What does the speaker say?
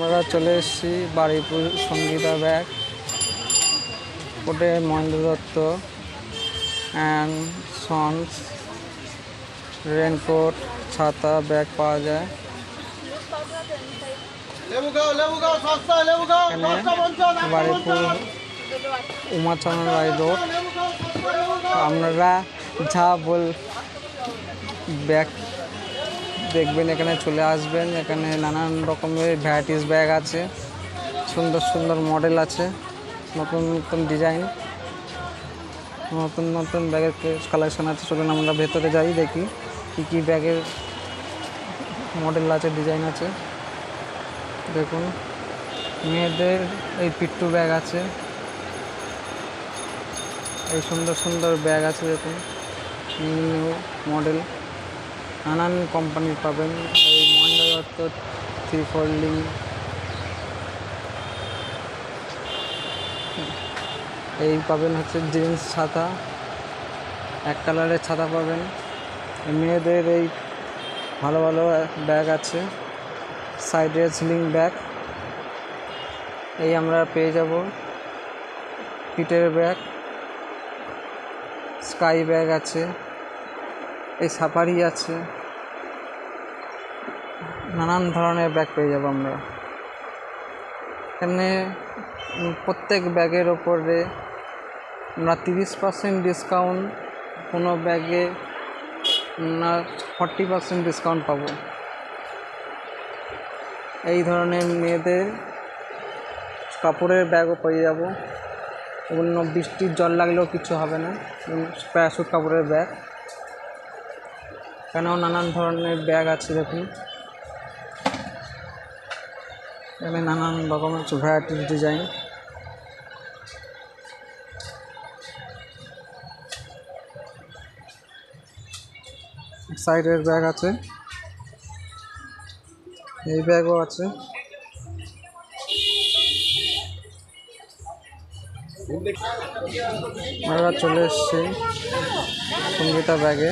আমরা চলে এসেছি বারুইপুর সঙ্গীতা ব্যাগ, ওটে Mahendra Dutta and sons raincoat, ছাতা, ব্যাগ পাওয়া যায়। বারুইপুর উমাচরণ রায় রোড। আপনারা যা ব্যাগ দেখবেন এখানে চলে আসবেন। এখানে নানান রকমের ভ্যারাইটিস ব্যাগ আছে, সুন্দর সুন্দর মডেল আছে, নতুন নতুন ডিজাইন, নতুন নতুন ব্যাগের কালেকশন আছে। চলুন আমরা ভেতরে যাই, দেখি কী কী ব্যাগের মডেল আছে, ডিজাইন আছে। দেখুন, মেয়েদের এই পিট্টু ব্যাগ আছে, এই সুন্দর সুন্দর ব্যাগ আছে। দেখুন, নিউ নিউ মডেল নানান কোম্পানির পাবেন। এই মহেন্দ্র দত্ত 3 ফোল্ডিং, এই পাবেন হচ্ছে জিন্স ছাতা, এক কালারের ছাতা পাবেন। মেয়েদের এই ভালো ভালো ব্যাগ আছে, সাইডে সিলিং ব্যাগ এই আমরা পেয়ে যাব। পিটের ব্যাগ, স্কাই ব্যাগ আছে, এই সাফারি আছে, নানান ধরনের ব্যাগ পেয়ে যাব আমরা এখানে। প্রত্যেক ব্যাগের ওপরে আমরা 30% ডিসকাউন্ট, কোনো ব্যাগে আমরা 40% ডিসকাউন্ট পাবো। এই ধরনের মেয়েদের কাপড়ের ব্যাগও পেয়ে যাব। অন্য বৃষ্টির জল লাগলেও কিছু হবে না, প্যারাশুট কাপড়ের ব্যাগ। এখানেও নানান ধরনের ব্যাগ আছে। দেখুন, এখানে নানান রকমের ভ্যারাইটিস ডিজাইন। সাইডের ব্যাগ আছে, এই ব্যাগও আছে। আমরা চলে এসেছি সঙ্গীতা ব্যাগে।